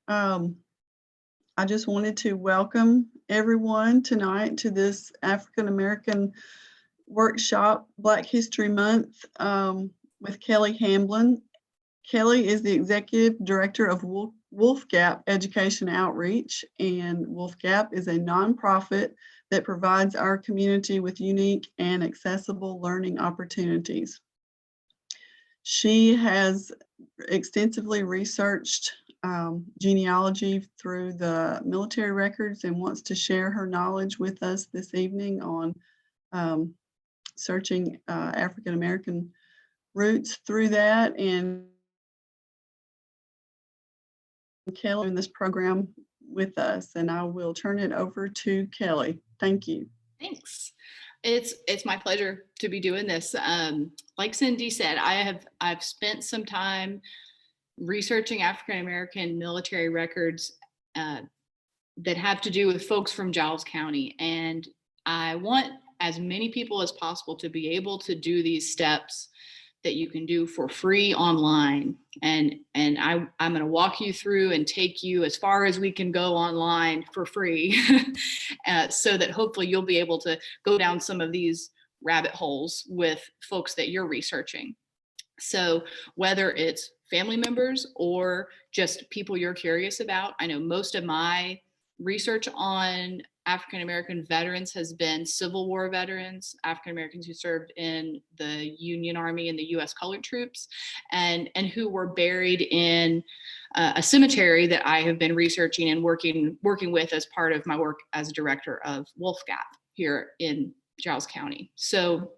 I just wanted to welcome everyone tonight to this African American workshop, Black History Month, with Kelly Hamlin. Kelly is the Executive Director of Wolfgap Education Outreach, and Wolfgap is a nonprofit that provides our community with unique and accessible learning opportunities. She has extensively researched genealogy through the military records and wants to share her knowledge with us this evening on searching African American roots through that. And Kelly in this program with us, and I will turn it over to Kelly. Thank you. Thanks. It's my pleasure to be doing this. Like Cindy said, I've spent some time researching African American military records that have to do with folks from Giles County, and I want as many people as possible to be able to do these steps that you can do for free online. And I'm going to walk you through and take you as far as we can go online for free so that hopefully you'll be able to go down some of these rabbit holes with folks that you're researching. So whether it's family members or just people you're curious about, I know most of my research on African American veterans has been Civil War veterans, African Americans who served in the Union Army and the U.S. colored troops, and who were buried in a cemetery that I have been researching and working with as part of my work as director of Wolfgap here in Giles County. So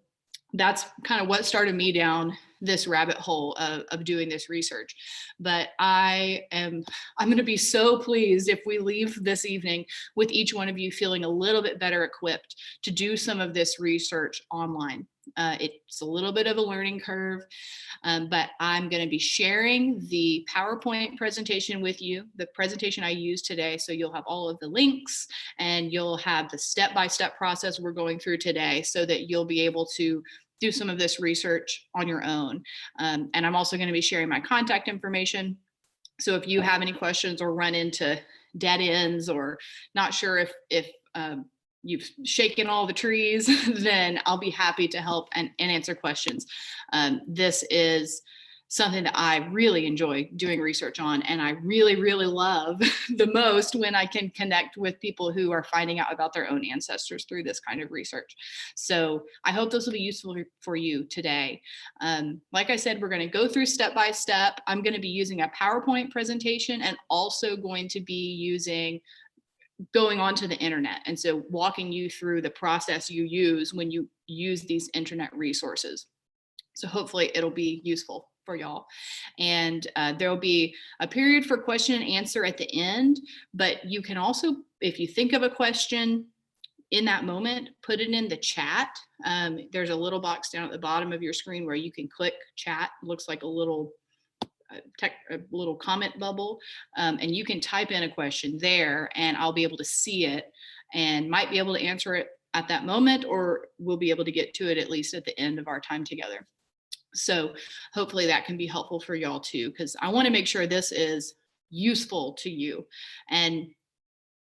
that's kind of what started me down this rabbit hole of doing this research. But I'm going to be so pleased if we leave this evening with each one of you feeling a little bit better equipped to do some of this research online. It's a little bit of a learning curve, but I'm going to be sharing the PowerPoint presentation with you, the presentation I used today. So you'll have all of the links and you'll have the step-by-step process we're going through today so that you'll be able to do some of this research on your own. And I'm also going to be sharing my contact information. So if you have any questions or run into dead ends or not sure if you've shaken all the trees, then I'll be happy to help and answer questions. This is something that I really enjoy doing research on, and I really, really love the most when I can connect with people who are finding out about their own ancestors through this kind of research. So I hope this will be useful for you today. Like I said, we're going to go through step by step. I'm going to be using a PowerPoint presentation and also going to be going onto the internet. And so walking you through the process you use when you use these internet resources. So hopefully it'll be useful for y'all. And there'll be a period for question and answer at the end, but you can also, if you think of a question in that moment, put it in the chat. There's a little box down at the bottom of your screen where you can click chat. It looks like a little comment bubble, and you can type in a question there and I'll be able to see it and might be able to answer it at that moment, or we'll be able to get to it at least at the end of our time together. So hopefully that can be helpful for y'all too, because I want to make sure this is useful to you. And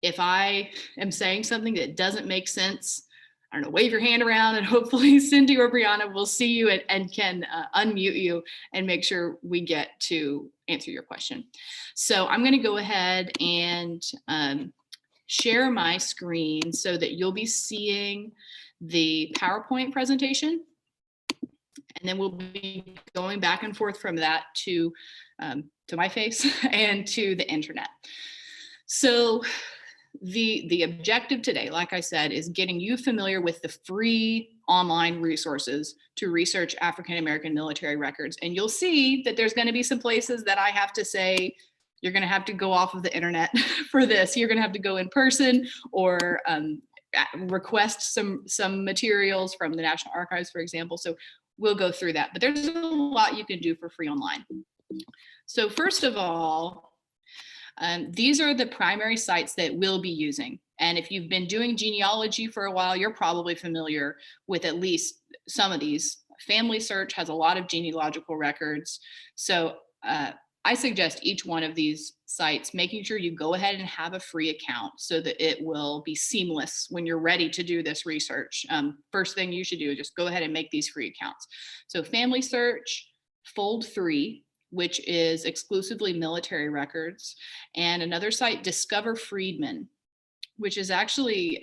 if I am saying something that doesn't make sense, I don't know, wave your hand around and hopefully Cindy or Brianna will see you and can unmute you and make sure we get to answer your question. So I'm going to go ahead and share my screen so that you'll be seeing the PowerPoint presentation. And then we'll be going back and forth from that to my face and to the internet. So the objective today, like I said, is getting you familiar with the free online resources to research African American military records. And you'll see that there's going to be some places that I have to say, you're going to have to go off of the internet for this. You're going to have to go in person or request some materials from the National Archives, for example. So we'll go through that, but there's a lot you can do for free online. So first of all, these are the primary sites that we'll be using. And if you've been doing genealogy for a while, you're probably familiar with at least some of these. Family Search has a lot of genealogical records. So I suggest each one of these sites, making sure you go ahead and have a free account so that it will be seamless when you're ready to do this research. First thing you should do is just go ahead and make these free accounts. So Family Search, Fold 3, which is exclusively military records, and another site, Discover Freedmen, which is actually,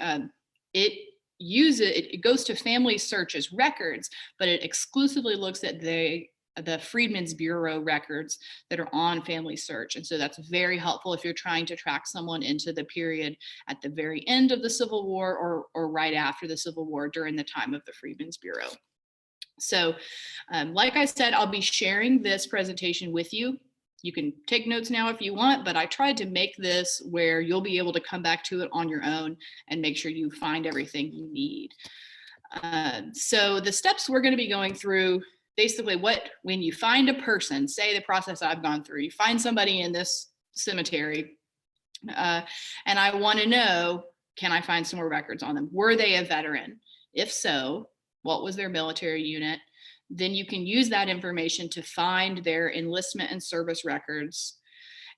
it goes to Family Search's records, but it exclusively looks at the Freedmen's Bureau records that are on Family Search. And so that's very helpful if you're trying to track someone into the period at the very end of the Civil War or right after the Civil War during the time of the Freedmen's Bureau. So like I said, I'll be sharing this presentation with you. You can take notes now if you want, but I tried to make this where you'll be able to come back to it on your own and make sure you find everything you need. So the steps we're going to be going through, basically when you find a person, say the process I've gone through, you find somebody in this cemetery, and I want to know, can I find some more records on them? Were they a veteran? If so, what was their military unit? Then you can use that information to find their enlistment and service records.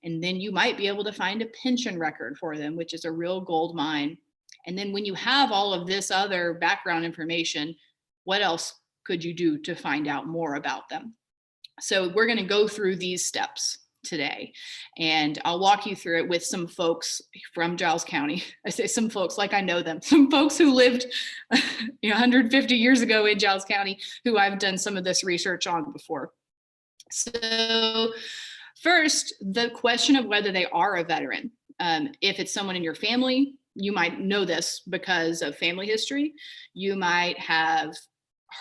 And then you might be able to find a pension record for them, which is a real gold mine. And then when you have all of this other background information, what else could you do to find out more about them? So we're going to go through these steps today, and I'll walk you through it with some folks from Giles County. I say some folks like I know them, some folks who lived 150 years ago in Giles County, who I've done some of this research on before. So first, the question of whether they are a veteran. If it's someone in your family, you might know this because of family history. You might have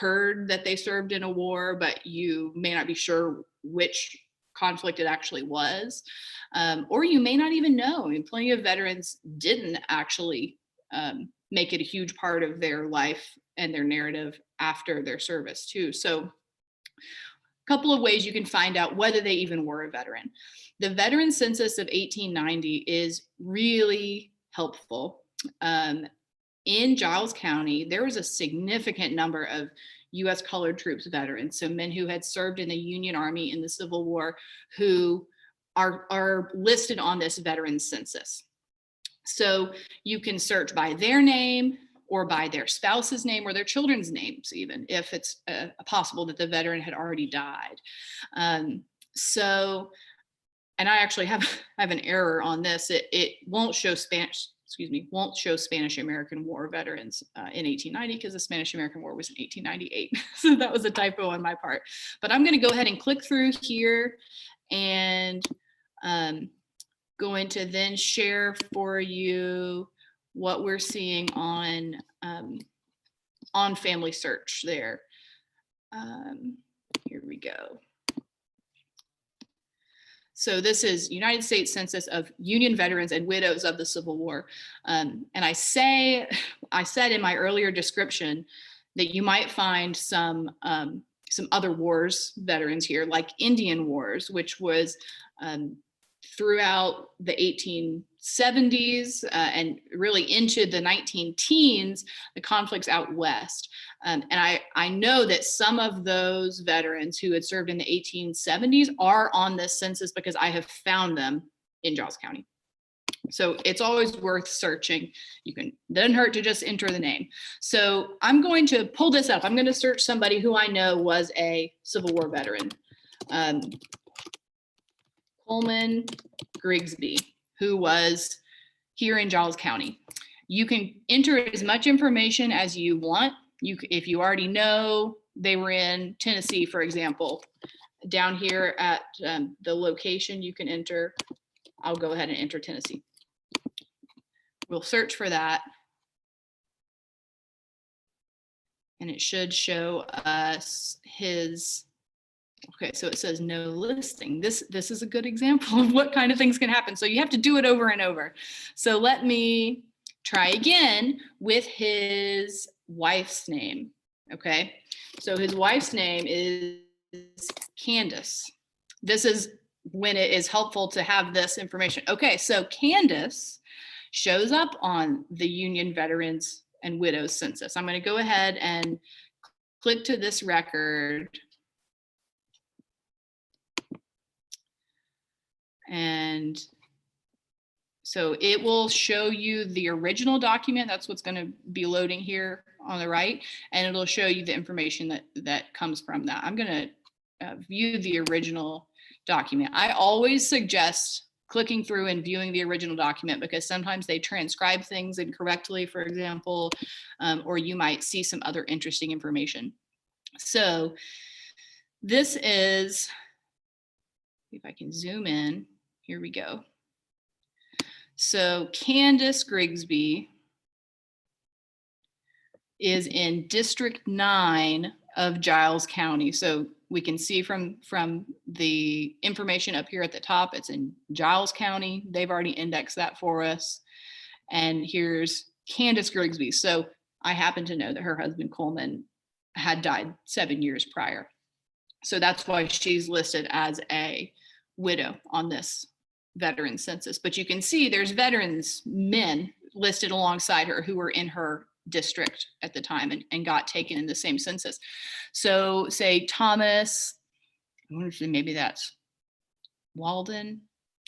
heard that they served in a war, but you may not be sure which conflict it actually was. Or you may not even know. I mean, plenty of veterans didn't actually make it a huge part of their life and their narrative after their service too. So a couple of ways you can find out whether they even were a veteran. The Veteran Census of 1890 is really helpful. In Giles County, there was a significant number of U.S. colored troops veterans, so men who had served in the Union Army in the Civil War, who are listed on this Veteran Census. So you can search by their name or by their spouse's name or their children's names, even if it's possible that the veteran had already died. And I actually have an error on this. It won't show Spanish American War veterans in 1890 because the Spanish American War was in 1898. So that was a typo on my part. But I'm going to go ahead and click through here and going to then share for you what we're seeing on Family Search there. Here we go. So this is United States Census of Union Veterans and Widows of the Civil War. And I said in my earlier description that you might find some other wars veterans here, like Indian Wars, which was throughout the 1870s and really into the 19-teens, the conflicts out west. And I know that some of those veterans who had served in the 1870s are on this census because I have found them in Giles County. So it's always worth searching. Doesn't hurt to just enter the name. So I'm going to pull this up. I'm going to search somebody who I know was a Civil War veteran. Coleman Grigsby, who was here in Giles County. You can enter as much information as you want. If you already know they were in Tennessee, for example, down here at the location, you can enter. I'll go ahead and enter Tennessee. We'll search for that. And it should show us his. Okay, so it says no listing. This is a good example of what kind of things can happen. So you have to do it over and over. So let me try again with his wife's name. Okay, so his wife's name is Candice. This is when it is helpful to have this information. Okay, so Candice shows up on the Union Veterans and Widows Census. I'm going to go ahead and click to this record. And so it will show you the original document. That's what's going to be loading here on the right. And it'll show you the information that comes from that. I'm going to view the original document. I always suggest clicking through and viewing the original document, because sometimes they transcribe things incorrectly, for example, or you might see some other interesting information. So this is, if I can zoom in, here we go. So Candice Grigsby is in District 9 of Giles County. So we can see from the information up here at the top, it's in Giles County. They've already indexed that for us. And here's Candice Grigsby. So I happen to know that her husband Coleman had died 7 years prior. So that's why she's listed as a widow on this veteran census. But you can see there's veterans men listed alongside her who were in her district at the time and got taken in the same census. So say Thomas, I wonder if maybe that's Walden.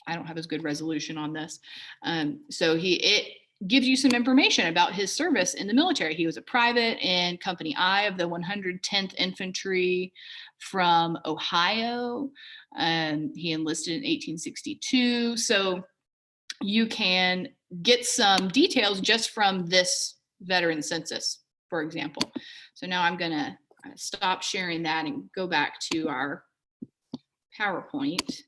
I don't have as good resolution on this. So it gives you some information about his service in the military. He was a private in Company I of the 110th Infantry from Ohio. He enlisted in 1862. So you can get some details just from this veteran census, for example. So now I'm going to stop sharing that and go back to our PowerPoint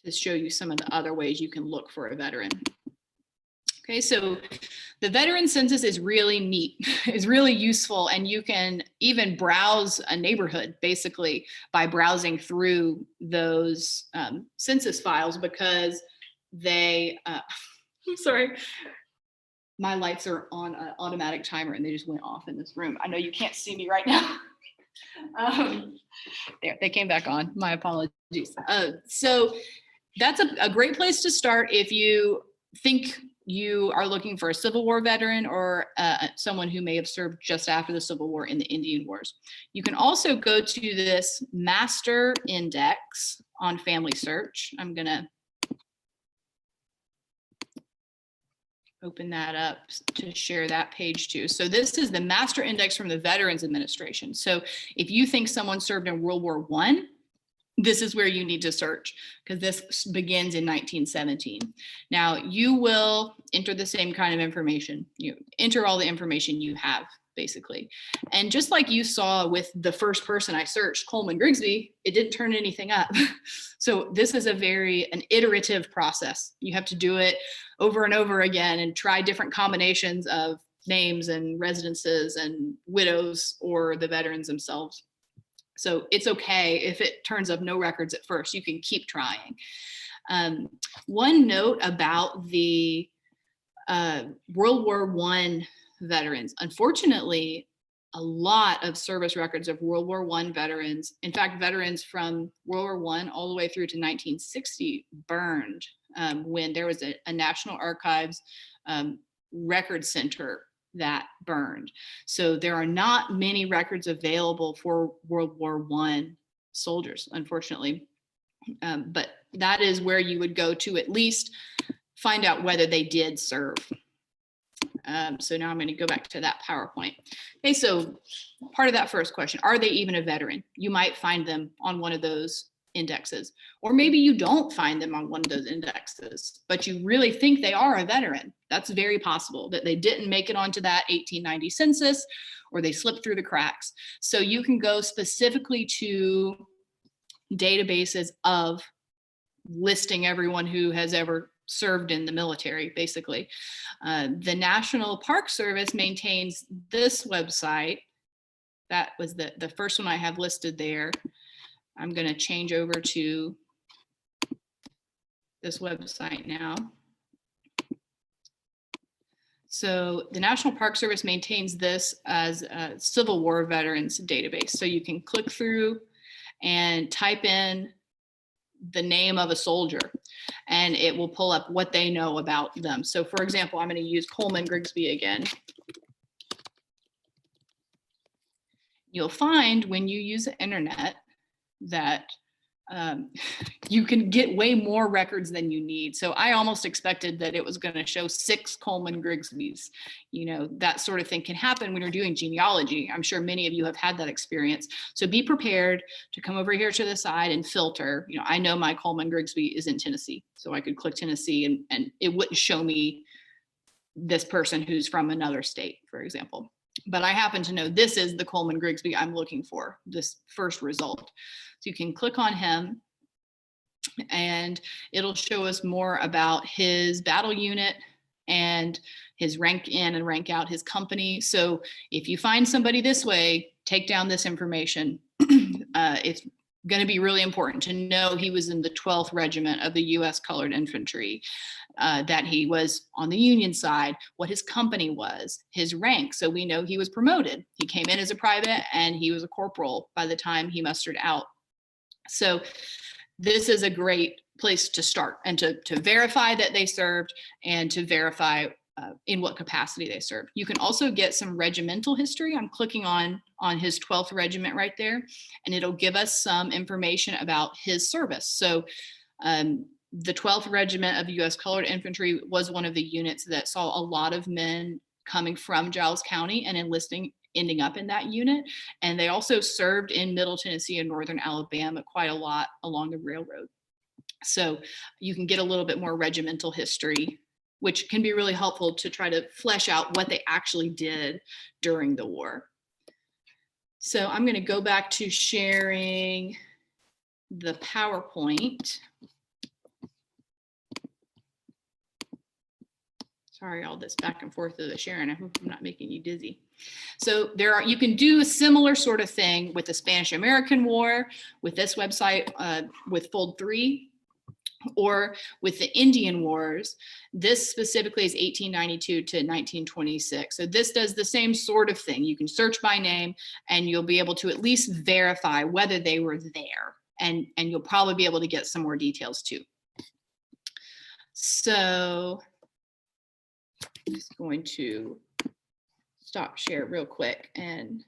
to show you some of the other ways you can look for a veteran. Okay, so the veteran census is really neat, is really useful, and you can even browse a neighborhood basically by browsing through those census files, because they, I'm sorry, my lights are on an automatic timer and they just went off in this room. I know you can't see me right now. There, they came back on, my apologies. So that's a great place to start if you think you are looking for a Civil War veteran or someone who may have served just after the Civil War in the Indian Wars. You can also go to this master index on Family Search. I'm gonna open that up to share that page too. So this is the master index from the Veterans Administration. So if you think someone served in World War I, this is where you need to search, because this begins in 1917. Now you will enter the same kind of information. You enter all the information you have, basically. And just like you saw with the first person I searched, Coleman Grigsby, it didn't turn anything up. So this is an iterative process. You have to do it over and over again and try different combinations of names and residences and widows or the veterans themselves. So it's okay if it turns up no records at first, you can keep trying. One note about the World War I veterans, unfortunately, a lot of service records of World War I veterans, in fact, veterans from World War I all the way through to 1960 burned when there was a National Archives record center that burned. So there are not many records available for World War I soldiers, unfortunately. But that is where you would go to at least find out whether they did serve. So now I'm going to go back to that PowerPoint. Okay, so part of that first question, are they even a veteran? You might find them on one of those indexes, or maybe you don't find them on one of those indexes, but you really think they are a veteran. That's very possible, that they didn't make it onto that 1890 census, or they slipped through the cracks. So you can go specifically to databases of listing everyone who has ever served in the military, basically. The National Park Service maintains this website. That was the first one I have listed there. I'm going to change over to this website now. So the National Park Service maintains this as a Civil War veterans database. So you can click through and type in the name of a soldier, and it will pull up what they know about them. So for example, I'm going to use Coleman Grigsby again. You'll find when you use the internet that you can get way more records than you need. So I almost expected that it was going to show 6 Coleman Grigsbys. You know, that sort of thing can happen when you're doing genealogy. I'm sure many of you have had that experience. So be prepared to come over here to the side and filter. You know, I know my Coleman Grigsby is in Tennessee, so I could click Tennessee and it wouldn't show me this person who's from another state, for example. But I happen to know this is the Coleman Grigsby I'm looking for, this first result. So you can click on him and it'll show us more about his battle unit and his rank in and rank out, his company. So if you find somebody this way, take down this information. It's going to be really important to know he was in the 12th Regiment of the U.S. Colored Infantry, that he was on the Union side, what his company was, his rank. So we know he was promoted. He came in as a private and he was a corporal by the time he mustered out. So this is a great place to start and to verify that they served and to verify in what capacity they served. You can also get some regimental history. I'm clicking on his 12th regiment right there, and it'll give us some information about his service. So the 12th Regiment of U.S. Colored Infantry was one of the units that saw a lot of men coming from Giles County and enlisting, ending up in that unit. And they also served in Middle Tennessee and Northern Alabama quite a lot along the railroad. So you can get a little bit more regimental history, which can be really helpful to try to flesh out what they actually did during the war. So I'm going to go back to sharing the PowerPoint. Sorry, all this back and forth of the sharing. I hope I'm not making you dizzy. So you can do a similar sort of thing with the Spanish-American War, with this website, with Fold 3, or with the Indian Wars. This specifically is 1892 to 1926. So this does the same sort of thing. You can search by name and you'll be able to at least verify whether they were there. And you'll probably be able to get some more details too. So I'm just going to stop share real quick. And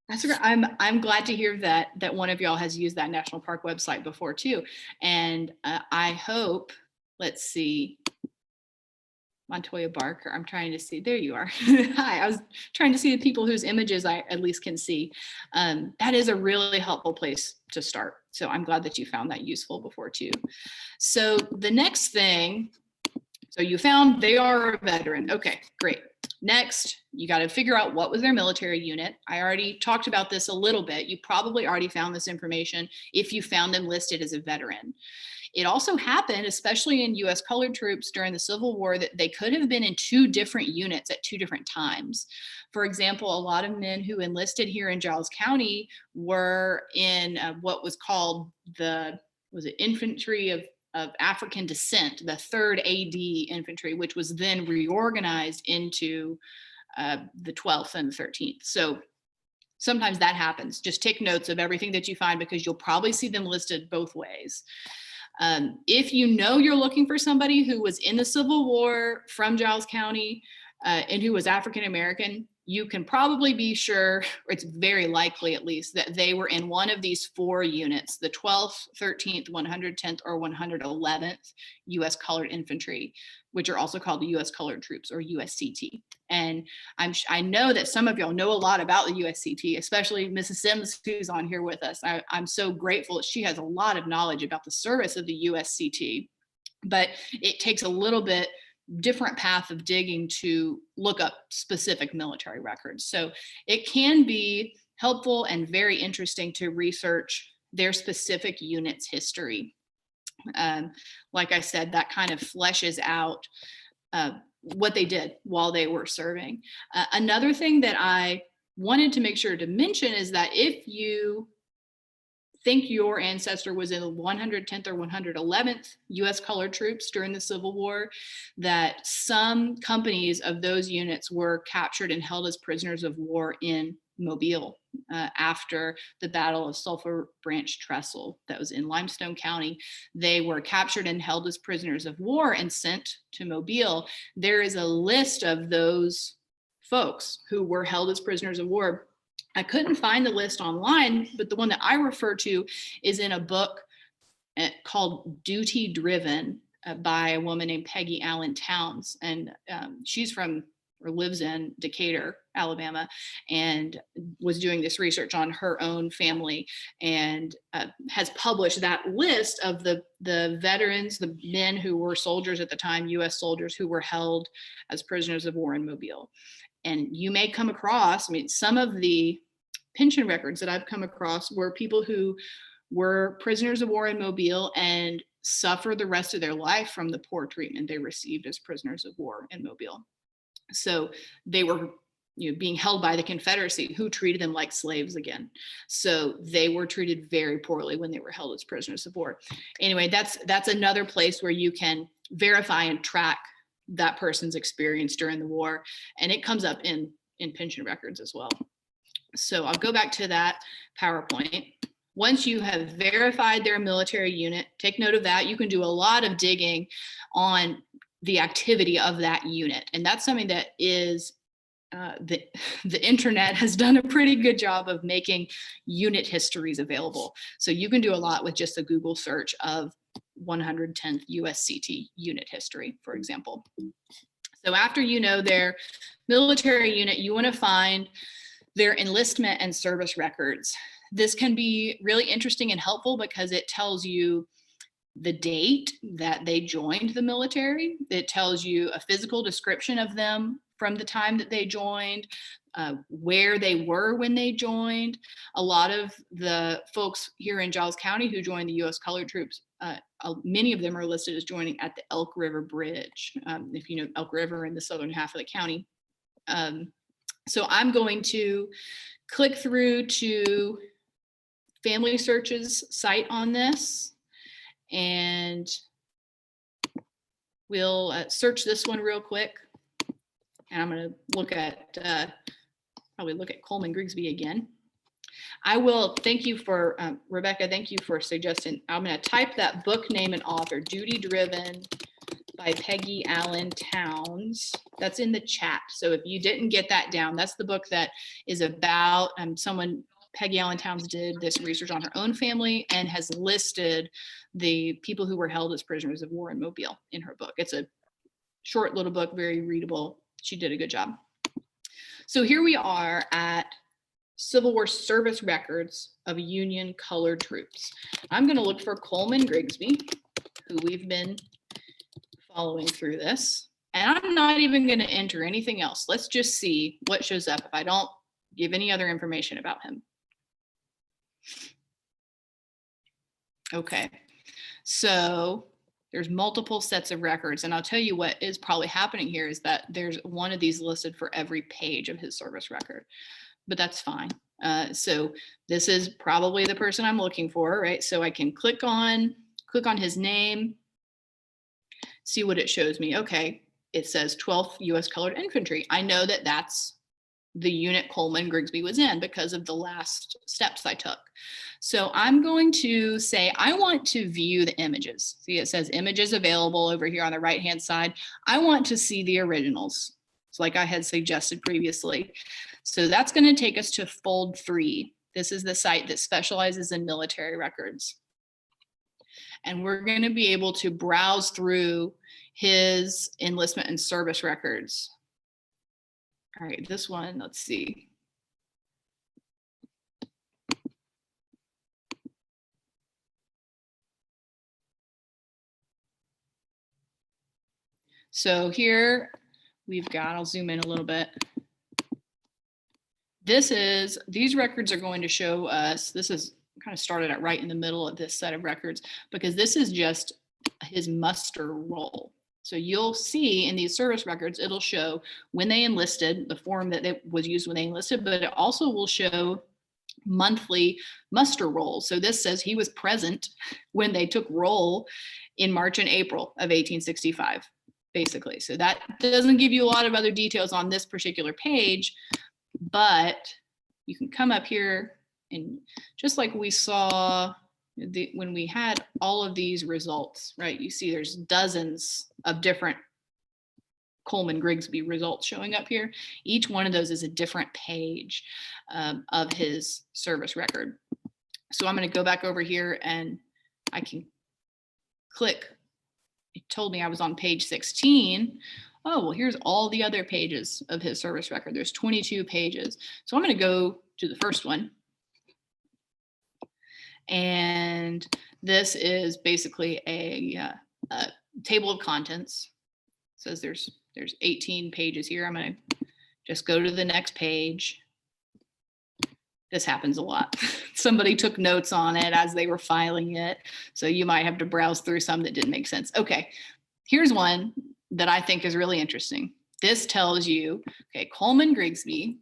I'm glad to hear that one of y'all has used that National Park website before too. And I hope, let's see, Montoya Barker, I'm trying to see, there you are. Hi, I was trying to see the people whose images I at least can see. That is a really helpful place to start. So I'm glad that you found that useful before too. So the next thing, so you found they are a veteran. Okay, great. Next, you got to figure out what was their military unit. I already talked about this a little bit. You probably already found this information if you found them listed as a veteran. It also happened, especially in U.S. colored troops during the Civil War, that they could have been in 2 different units at 2 different times. For example, a lot of men who enlisted here in Giles County were in what was called infantry of African descent, the 3rd AD infantry, which was then reorganized into the 12th and 13th. So sometimes that happens. Just take notes of everything that you find because you'll probably see them listed both ways. If you know you're looking for somebody who was in the Civil War from Giles County and who was African American, you can probably be sure, or it's very likely at least, that they were in one of these 4 units, the 12th, 13th, 110th, or 111th U.S. Colored Infantry, which are also called the U.S. Colored Troops, or USCT. And I know that some of y'all know a lot about the USCT, especially Mrs. Sims, who's on here with us. I'm so grateful that she has a lot of knowledge about the service of the USCT, but it takes a little bit different path of digging to look up specific military records. So it can be helpful and very interesting to research their specific unit's history. Like I said, that kind of fleshes out what they did while they were serving. Another thing that I wanted to make sure to mention is that if you think your ancestor was in the 110th or 111th U.S. colored troops during the Civil War, that some companies of those units were captured and held as prisoners of war in Mobile after the Battle of Sulphur Branch Trestle that was in Limestone County. They were captured and held as prisoners of war and sent to Mobile. There is a list of those folks who were held as prisoners of war I couldn't find the list online, but the one that I refer to is in a book called Duty Driven by a woman named Peggy Allen Towns. And she's from or lives in Decatur, Alabama, and was doing this research on her own family and has published that list of the veterans, the men who were soldiers at the time, US soldiers who were held as prisoners of war in Mobile. And you may come across, I mean, some of the pension records that I've come across were people who were prisoners of war in Mobile and suffered the rest of their life from the poor treatment they received as prisoners of war in Mobile. So they were being held by the Confederacy, who treated them like slaves again. So they were treated very poorly when they were held as prisoners of war. Anyway, that's another place where you can verify and track that person's experience during the war. And it comes up in pension records as well. So I'll go back to that PowerPoint. Once you have verified their military unit, take note of that. You can do a lot of digging on the activity of that unit. And that's something that is, the internet has done a pretty good job of making unit histories available. So you can do a lot with just a Google search of 110th USCT unit history, for example. So after you know their military unit, you want to find their enlistment and service records. This can be really interesting and helpful because it tells you the date that they joined the military. It tells you a physical description of them from the time that they joined, where they were when they joined. A lot of the folks here in Giles County who joined the U.S. Colored Troops, many of them are listed as joining at the Elk River Bridge, if you know Elk River in the southern half of the county. So I'm going to click through to Family Search's site on this, and we'll search this one real quick. And I'm going to look at, probably look at Coleman Grigsby again. I will, thank you for, Rebecca, thank you for suggesting. I'm going to type that book name and author, Duty Driven by Peggy Allen Towns. That's in the chat. So if you didn't get that down, that's the book that is about Peggy Allen Towns did this research on her own family and has listed the people who were held as prisoners of war in Mobile in her book. It's a short little book, very readable. She did a good job. So here we are at Civil War service records of Union colored troops. I'm going to look for Coleman Grigsby, who we've been following through this. And I'm not even going to enter anything else. Let's just see what shows up if I don't give any other information about him. Okay, so there's multiple sets of records, and I'll tell you what is probably happening here is that there's one of these listed for every page of his service record, but that's fine. So this is probably the person I'm looking for, right? So I can click on his name, see what it shows me. Okay, it says 12th U.S. Colored Infantry. I know that that's the unit Coleman Grigsby was in because of the last steps I took. So I'm going to say, I want to view the images. See, it says images available over here on the right-hand side. I want to see the originals. It's like I had suggested previously. So that's going to take us to Fold 3. This is the site that specializes in military records. And we're going to be able to browse through his enlistment and service records. All right, this one, let's see. So here we've got, I'll zoom in a little bit. These records are going to show us, this is kind of started at right in the middle of this set of records, because this is just his muster roll. So you'll see in these service records, it'll show when they enlisted, the form that was used when they enlisted, but it also will show monthly muster rolls. So this says he was present when they took roll in March and April of 1865, basically. So that doesn't give you a lot of other details on this particular page, but you can come up here and just like we saw when we had all of these results, right? You see there's dozens of different Coleman Grigsby results showing up here. Each one of those is a different page of his service record. So I'm going to go back over here and I can click. It told me I was on page 16. Oh, well, here's all the other pages of his service record. There's 22 pages. So I'm going to go to the first one. And this is basically a table of contents. It says there's 18 pages here. I'm going to just go to the next page. This happens a lot. Somebody took notes on it as they were filing it. So you might have to browse through some that didn't make sense. Okay, here's one that I think is really interesting. This tells you, okay, Coleman Grigsby,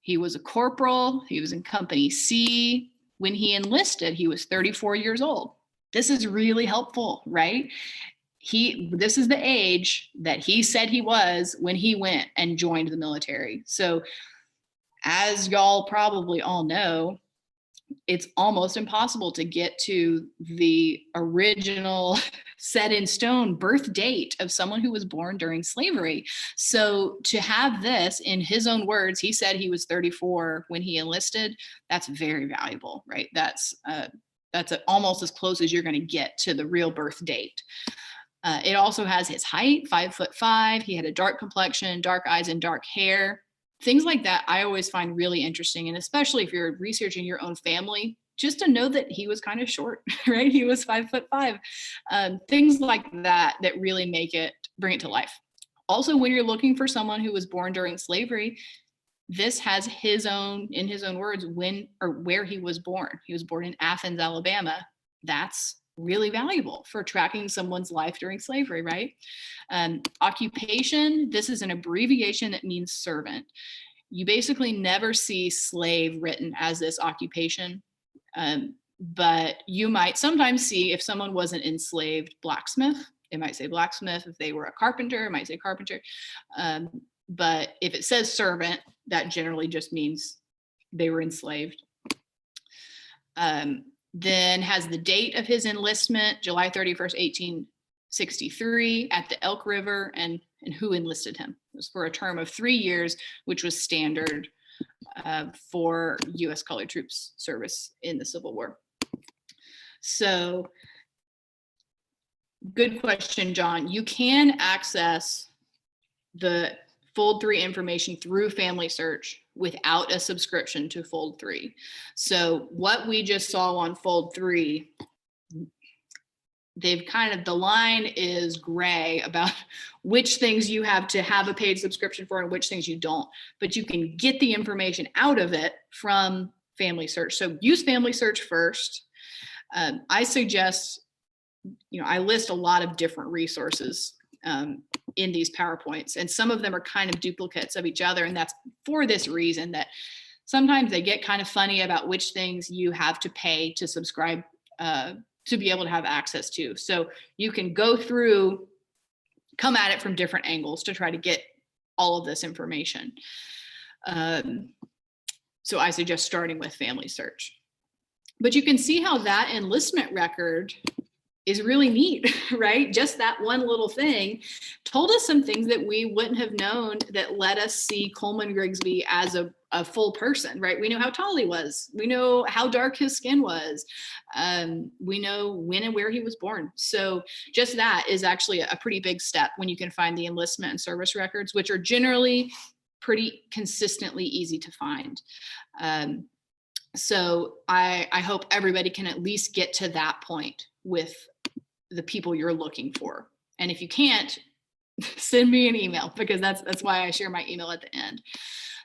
he was a corporal, he was in Company C. When he enlisted, he was 34 years old. This is really helpful, right? This is the age that he said he was when he went and joined the military. So as y'all probably all know, it's almost impossible to get to the original set in stone birth date of someone who was born during slavery. So to have this in his own words, he said he was 34 when he enlisted. That's very valuable, right? That's almost as close as you're going to get to the real birth date. It also has his height, 5'5". He had a dark complexion, dark eyes, and dark hair. Things like that I always find really interesting. And especially if you're researching your own family, just to know that he was kind of short, right? He was 5'5". Things like that really bring it to life. Also, when you're looking for someone who was born during slavery, this has in his own words, when or where he was born. He was born in Athens, Alabama. That's really valuable for tracking someone's life during slavery, right? Occupation, this is an abbreviation that means servant. You basically never see slave written as this occupation, but you might sometimes see if someone wasn't enslaved, blacksmith. It might say blacksmith. If they were a carpenter, it might say carpenter. But if it says servant, that generally just means they were enslaved. Then has the date of his enlistment, July 31st, 1863 at the Elk River, and who enlisted him. It was for a term of 3 years, which was standard for U.S. colored troops service in the Civil War. So good question, John. You can access the Fold 3 information through Family Search without a subscription to Fold 3. So what we just saw on Fold 3, the line is gray about which things you have to have a paid subscription for and which things you don't, but you can get the information out of it from Family Search. So use Family Search first. I suggest, I list a lot of different resources in these PowerPoints, and some of them are kind of duplicates of each other. And that's for this reason, that sometimes they get kind of funny about which things you have to pay to subscribe to be able to have access to. So you can go through, come at it from different angles to try to get all of this information. So I suggest starting with Family Search. But you can see how that enlistment record is really neat, right? Just that one little thing told us some things that we wouldn't have known, that let us see Coleman Grigsby as a full person, right? We know how tall he was. We know how dark his skin was. We know when and where he was born. So just that is actually a pretty big step when you can find the enlistment and service records, which are generally pretty consistently easy to find. So I hope everybody can at least get to that point with the people you're looking for. And if you can't, send me an email, because that's why I share my email at the end.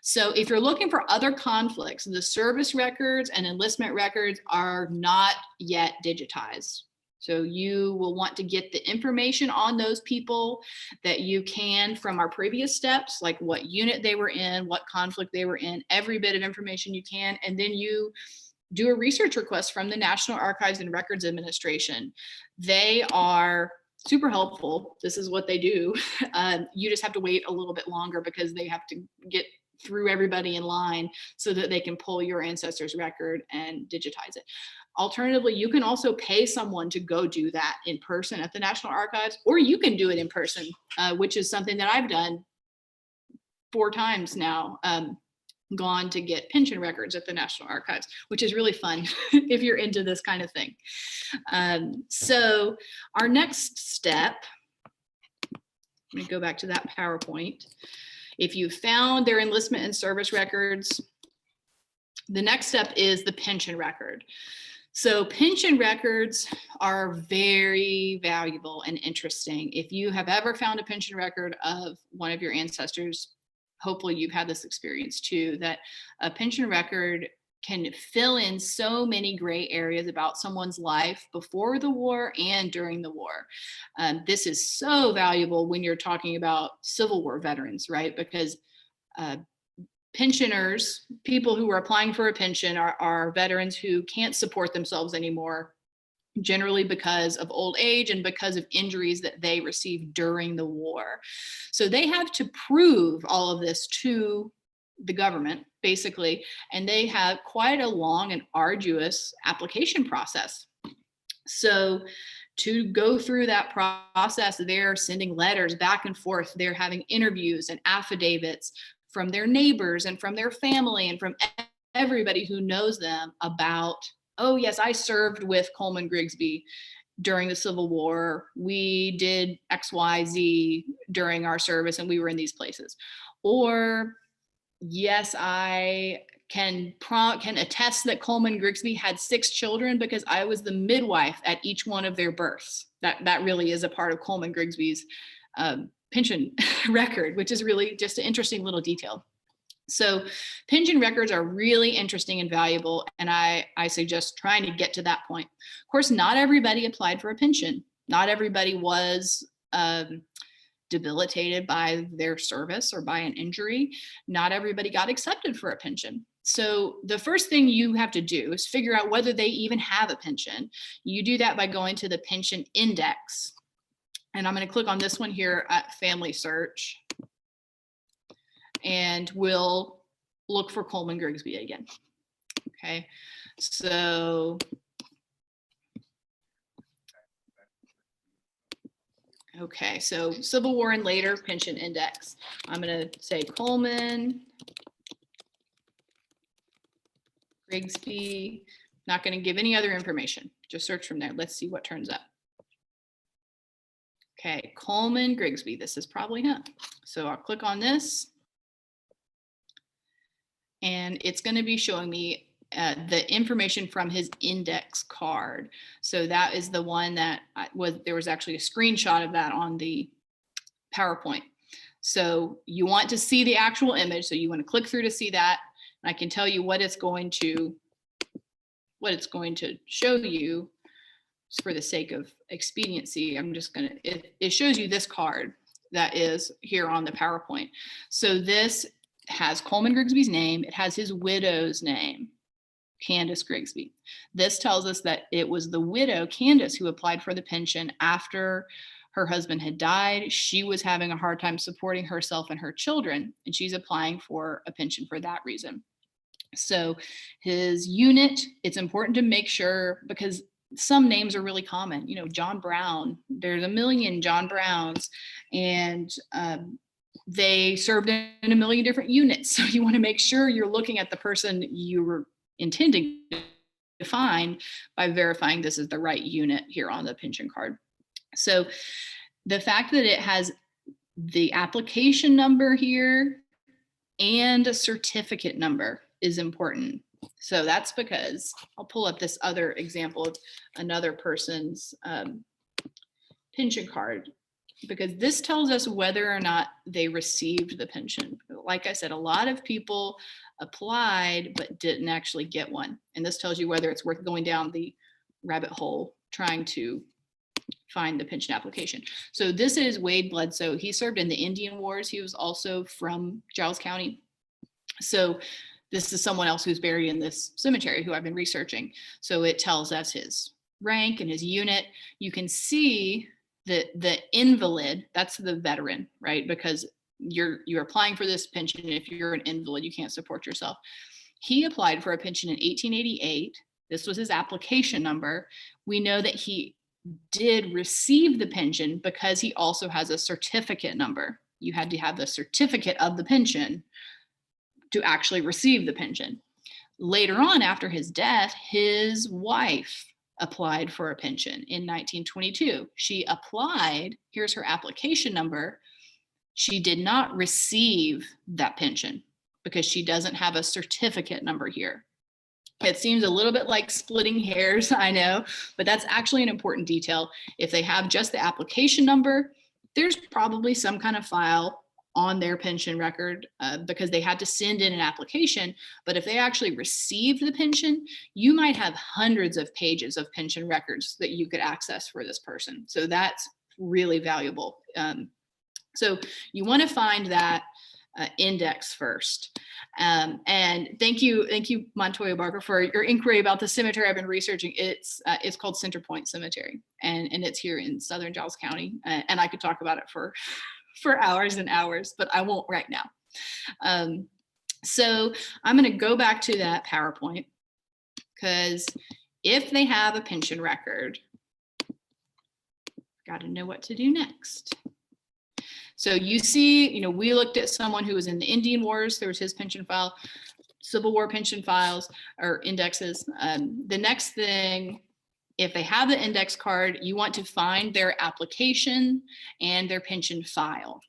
So if you're looking for other conflicts, the service records and enlistment records are not yet digitized. So you will want to get the information on those people that you can from our previous steps, like what unit they were in, what conflict they were in, every bit of information you can. And then you do a research request from the National Archives and Records Administration. They are super helpful. This is what they do. You just have to wait a little bit longer because they have to get through everybody in line so that they can pull your ancestors record and digitize it. Alternatively, you can also pay someone to go do that in person at the National Archives, or you can do it in person, which is something that I've done 4 times now, gone to get pension records at the National Archives, which is really fun if you're into this kind of thing. So our next step, let me go back to that PowerPoint. If you found their enlistment and service records, the next step is the pension record. So pension records are very valuable and interesting. If you have ever found a pension record of one of your ancestors, hopefully you've had this experience too, that a pension record can fill in so many gray areas about someone's life before the war and during the war. This is so valuable when you're talking about Civil War veterans, right? Because pensioners, people who are applying for a pension, are veterans who can't support themselves anymore, generally because of old age and because of injuries that they received during the war. So they have to prove all of this to the government, basically, and they have quite a long and arduous application process. So to go through that process, they're sending letters back and forth, they're having interviews and affidavits from their neighbors and from their family and from everybody who knows them about, oh yes, I served with Coleman Grigsby during the Civil War. We did X, Y, Z during our service and we were in these places. Or yes, I can attest that Coleman Grigsby had 6 children because I was the midwife at each one of their births. That really is a part of Coleman Grigsby's pension record, which is really just an interesting little detail. So pension records are really interesting and valuable, and I suggest trying to get to that point. Of course, not everybody applied for a pension. Not everybody was debilitated by their service or by an injury. Not everybody got accepted for a pension. So the first thing you have to do is figure out whether they even have a pension. You do that by going to the pension index. And I'm going to click on this one here at Family Search. And we'll look for Coleman Grigsby again. Okay, so Civil War and later pension index. I'm going to say Coleman Grigsby. Not going to give any other information. Just search from there. Let's see what turns up. Okay, Coleman Grigsby. This is probably him. So I'll click on this. And it's going to be showing me the information from his index card. So that is the one that there was actually a screenshot of that on the PowerPoint. So you want to see the actual image. So you want to click through to see that. And I can tell you what it's going to show you. For the sake of expediency, I'm just going to, it shows you this card that is here on the PowerPoint. So this has Coleman Grigsby's name. It has his widow's name, Candice Grigsby. This tells us that it was the widow, Candice, who applied for the pension after her husband had died. She was having a hard time supporting herself and her children, and she's applying for a pension for that reason. So his unit, it's important to make sure, because some names are really common, you know, John Brown, there's a million John Browns, and they served in a million different units. So you want to make sure you're looking at the person you were intending to find by verifying this is the right unit here on the pension card. So the fact that it has the application number here and a certificate number is important. So that's because I'll pull up this other example of another person's pension card, because this tells us whether or not they received the pension. Like I said, a lot of people applied but didn't actually get one. And this tells you whether it's worth going down the rabbit hole trying to find the pension application. So this is Wade Bledsoe. He served in the Indian Wars. He was also from Giles County. So this is someone else who's buried in this cemetery who I've been researching. So it tells us his rank and his unit. You can see that the invalid, that's the veteran, right? Because you're applying for this pension if you're an invalid, you can't support yourself. He applied for a pension in 1888. This was his application number. We know that he did receive the pension because he also has a certificate number. You had to have the certificate of the pension to actually receive the pension. Later on, after his death, his wife applied for a pension in 1922. She applied, here's her application number. She did not receive that pension because she doesn't have a certificate number here. It seems a little bit like splitting hairs, I know, but that's actually an important detail. If they have just the application number, there's probably some kind of file on their pension record because they had to send in an application. But if they actually received the pension, you might have hundreds of pages of pension records that you could access for this person. So that's really valuable. So you want to find that index first. And thank you, Montoya Barker, for your inquiry about the cemetery I've been researching. It's called Center Point Cemetery, and it's here in southern Giles County. And I could talk about it for hours and hours, but I won't right now. So I'm going to go back to that PowerPoint, because if they have a pension record, got to know what to do next. So you see, we looked at someone who was in the Indian Wars. There was his pension file, Civil War pension files or indexes. The next thing, if they have the index card, you want to find their application and their pension file.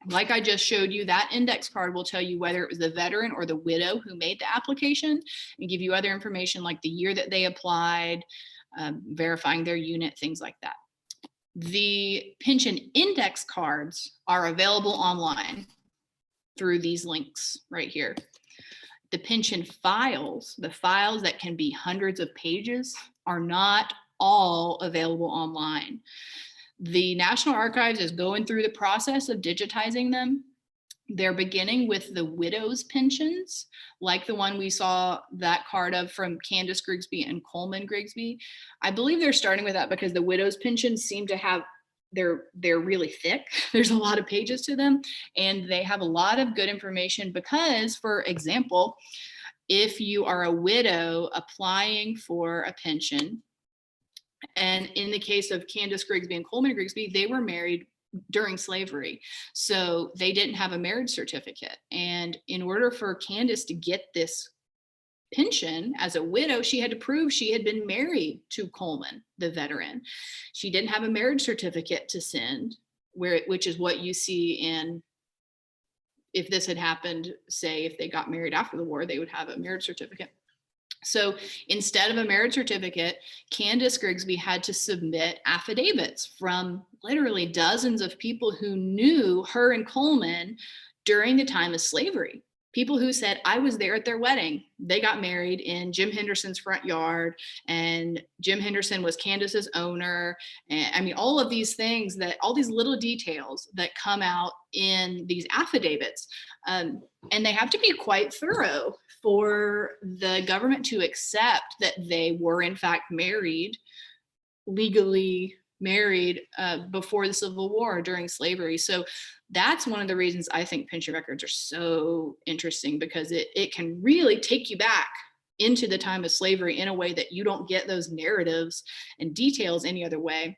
Like I just showed you, that index card will tell you whether it was the veteran or the widow who made the application, and give you other information like the year that they applied, verifying their unit, things like that. The pension index cards are available online through these links right here. The pension files, the files that can be hundreds of pages, are not all available online. The National Archives is going through the process of digitizing them. They're beginning with the widows' pensions, like the one we saw that card of from Candice Grigsby and Coleman Grigsby. I believe they're starting with that because the widows' pensions seem to have, they're really thick. There's a lot of pages to them, and they have a lot of good information because, for example, if you are a widow applying for a pension, and in the case of Candice Grigsby and Coleman Grigsby, they were married during slavery. So they didn't have a marriage certificate. And in order for Candice to get this pension as a widow, she had to prove she had been married to Coleman, the veteran. She didn't have a marriage certificate to send, which is what you see in, if this had happened, say, if they got married after the war, they would have a marriage certificate. So instead of a marriage certificate, Candice Grigsby had to submit affidavits from literally dozens of people who knew her and Coleman during the time of slavery. People who said, I was there at their wedding. They got married in Jim Henderson's front yard, and Jim Henderson was Candice's owner. And I mean, all of these things, all these little details that come out in these affidavits. And they have to be quite thorough for the government to accept that they were in fact married, legally married before the Civil War, during slavery. So that's one of the reasons I think pension records are so interesting, because it can really take you back into the time of slavery in a way that you don't get those narratives and details any other way.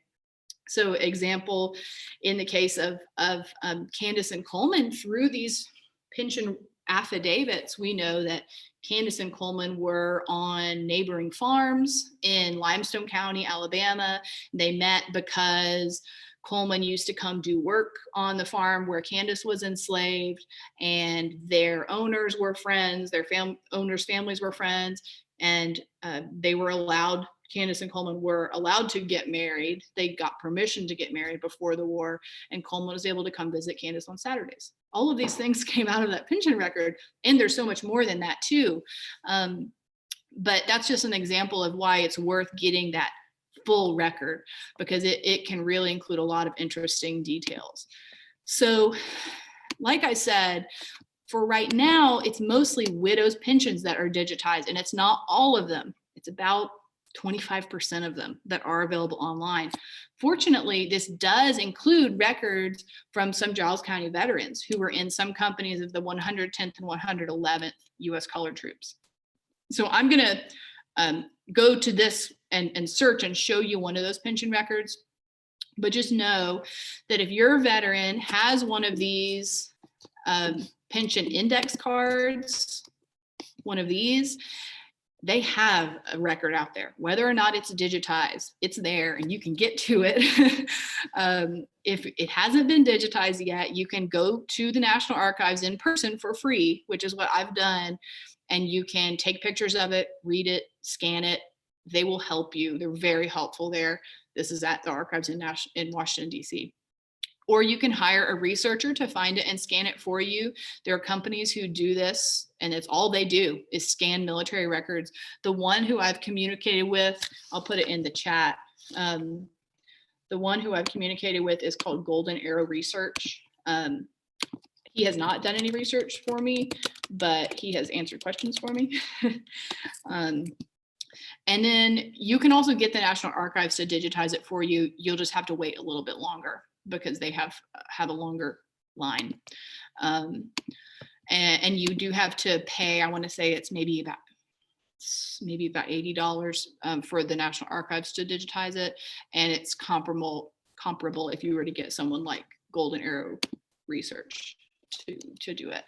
So example, in the case of Candice and Coleman, through these pension affidavits, we know that Candice and Coleman were on neighboring farms in Limestone County, Alabama. They met because Coleman used to come do work on the farm where Candice was enslaved, and their owners were friends, their owners' families were friends, and they were allowed, Candice and Coleman were allowed to get married. They got permission to get married before the war, and Coleman was able to come visit Candice on Saturdays. All of these things came out of that pension record, and there's so much more than that too. But that's just an example of why it's worth getting that full record, because it can really include a lot of interesting details. So like I said, for right now, it's mostly widows' pensions that are digitized, and it's not all of them. It's about 25% of them that are available online. Fortunately, this does include records from some Giles County veterans who were in some companies of the 110th and 111th U.S. Colored Troops. So I'm going to go to this and search and show you one of those pension records. But just know that if your veteran has one of these pension index cards, one of these, they have a record out there. Whether or not it's digitized, it's there and you can get to it. If it hasn't been digitized yet, you can go to the National Archives in person for free, which is what I've done. And you can take pictures of it, read it, scan it. They will help you. They're very helpful there. This is at the archives in Washington, D.C. Or you can hire a researcher to find it and scan it for you. There are companies who do this, and it's all they do is scan military records. The one who I've communicated with, I'll put it in the chat. The one who I've communicated with is called Golden Arrow Research. He has not done any research for me, but he has answered questions for me. And then you can also get the National Archives to digitize it for you. You'll just have to wait a little bit longer because they have a longer line. And you do have to pay, I want to say it's maybe about $80 for the National Archives to digitize it. And it's comparable if you were to get someone like Golden Arrow Research to do it.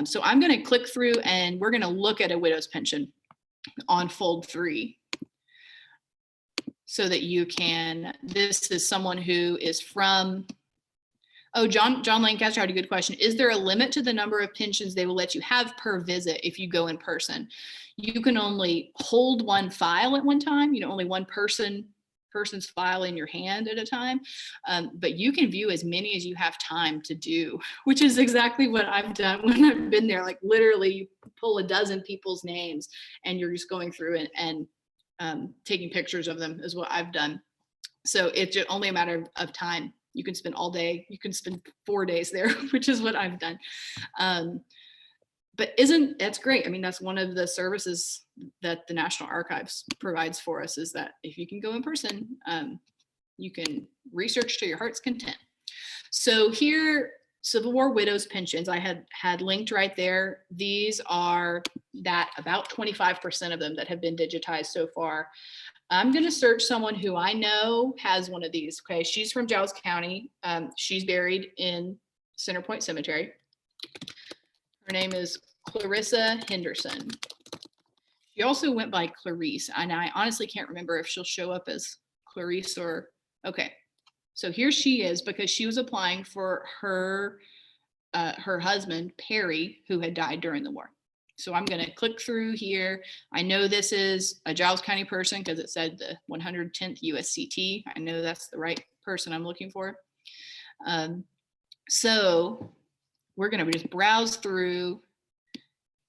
So I'm going to click through and we're going to look at a widow's pension on fold 3 so that you can, this is someone who is from, oh, John Lancaster had a good question. Is there a limit to the number of pensions they will let you have per visit if you go in person? You can only hold one file at one time, only one person's file in your hand at a time, but you can view as many as you have time to do, which is exactly what I've done when I've been there. Like literally you pull a dozen people's names and you're just going through and taking pictures of them is what I've done. So it's only a matter of time. You can spend all day, you can spend 4 days there, which is what I've done. But that's great. I mean, that's one of the services that the National Archives provides for us, is that if you can go in person, you can research to your heart's content. So here, Civil War widows pensions, I had linked right there. These are about 25% of them that have been digitized so far. I'm going to search someone who I know has one of these. Okay, she's from Giles County. She's buried in Center Point Cemetery. Her name is Clarissa Henderson. She also went by Clarice, and I honestly can't remember if she'll show up as Clarice or, okay. So here she is because she was applying for her husband, Perry, who had died during the war. So I'm going to click through here. I know this is a Giles County person because it said the 110th USCT. I know that's the right person I'm looking for. So we're going to just browse through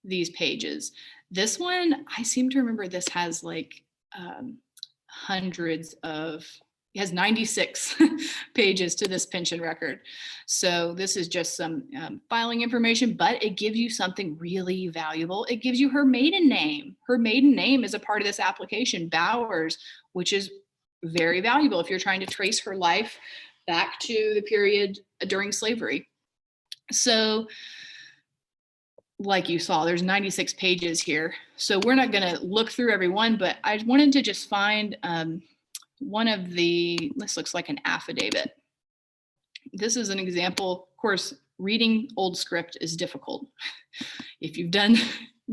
these pages. This one, I seem to remember this has like it has 96 pages to this pension record. So this is just some filing information, but it gives you something really valuable. It gives you her maiden name. Her maiden name is a part of this application, Bowers, which is very valuable if you're trying to trace her life back to the period during slavery. So like you saw, there's 96 pages here. So we're not going to look through every one, but I wanted to just find one of this looks like an affidavit. This is an example. Of course, reading old script is difficult. If you've done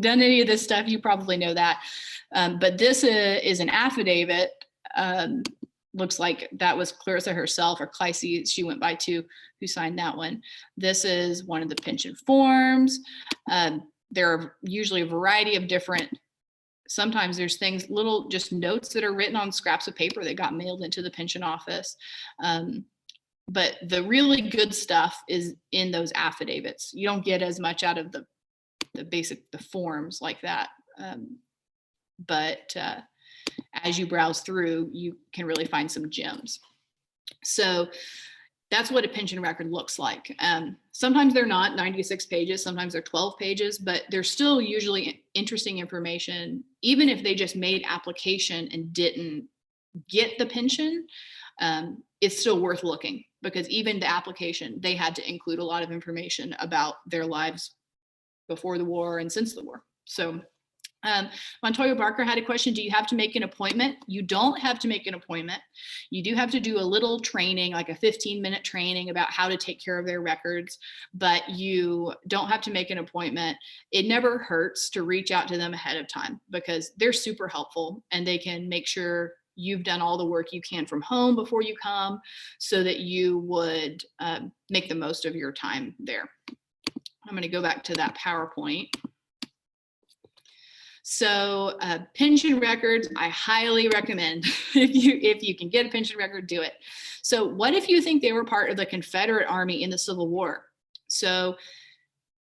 any of this stuff, you probably know that. But this is an affidavit. Looks like that was Clarissa herself, or Clicey, she went by too, who signed that one. This is one of the pension forms. There are usually a variety of different, sometimes there's things, little just notes that are written on scraps of paper that got mailed into the pension office. But the really good stuff is in those affidavits. You don't get as much out of the forms like that. But as you browse through, you can really find some gems. So that's what a pension record looks like. Sometimes they're not 96 pages, sometimes they're 12 pages, but they're still usually interesting information. Even if they just made application and didn't get the pension, it's still worth looking, because even the application, they had to include a lot of information about their lives before the war and since the war. So Montoya Barker had a question. Do you have to make an appointment? You don't have to make an appointment. You do have to do a little training, like a 15-minute training about how to take care of their records, but you don't have to make an appointment. It never hurts to reach out to them ahead of time, because they're super helpful and they can make sure you've done all the work you can from home before you come, so that you would make the most of your time there. I'm going to go back to that PowerPoint. So pension records, I highly recommend. If you can get a pension record, do it. So what if you think they were part of the Confederate Army in the Civil War? So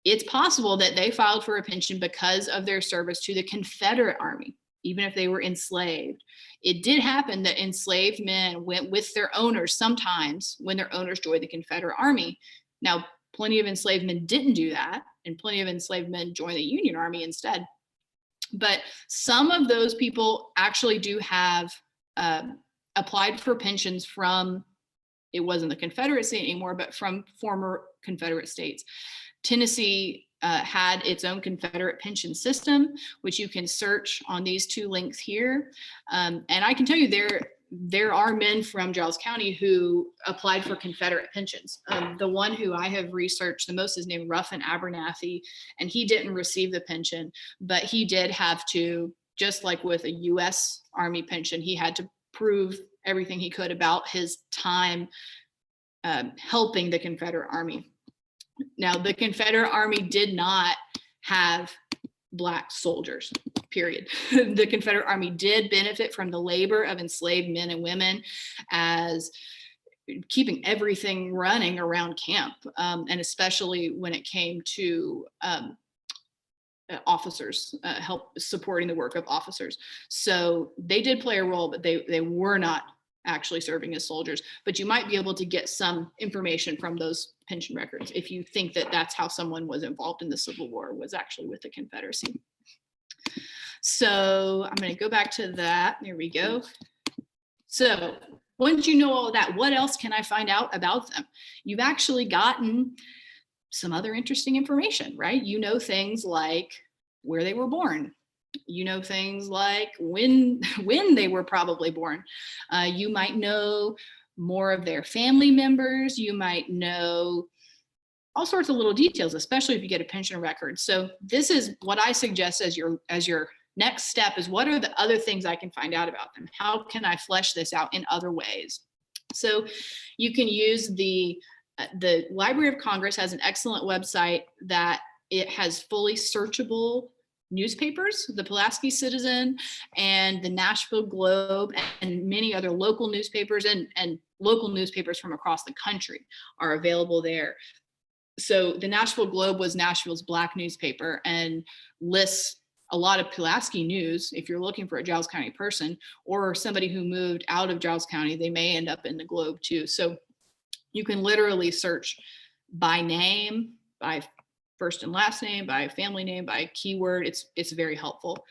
it's possible that they filed for a pension because of their service to the Confederate Army, even if they were enslaved. It did happen that enslaved men went with their owners sometimes when their owners joined the Confederate Army. Now, plenty of enslaved men didn't do that, and plenty of enslaved men joined the Union Army instead. But some of those people actually do have applied for pensions from, it wasn't the Confederacy anymore, but from former Confederate states. Tennessee had its own Confederate pension system, which you can search on these two links here. And I can tell you there are men from Giles County who applied for Confederate pensions. The one who I have researched the most is named Ruffin Abernathy, and he didn't receive the pension, but he did have to, just like with a US Army pension, he had to prove everything he could about his time helping the Confederate Army. Now, the Confederate Army did not have Black soldiers, period. The Confederate Army did benefit from the labor of enslaved men and women as keeping everything running around camp, and especially when it came to officers, help supporting the work of officers. So they did play a role, but they were not actually serving as soldiers. But you might be able to get some information from those pension records if you think that that's how someone was involved in the Civil War, was actually with the Confederacy. So I'm going to go back to that. There we go. So once you know all of that, what else can I find out about them? You've actually gotten some other interesting information, right? You know things like where they were born. You know things like when they were probably born. You might know more of their family members. You might know all sorts of little details, especially if you get a pension record. So this is what I suggest as your next step, is what are the other things I can find out about them? How can I flesh this out in other ways? So you can use the Library of Congress has an excellent website that it has fully searchable newspapers, the Pulaski Citizen and the Nashville Globe, and many other local newspapers and local newspapers from across the country are available there. So the Nashville Globe was Nashville's Black newspaper and lists a lot of Pulaski news. If you're looking for a Giles County person or somebody who moved out of Giles County, they may end up in the Globe too. So you can literally search by name, by first and last name, by family name, by keyword. It's very helpful.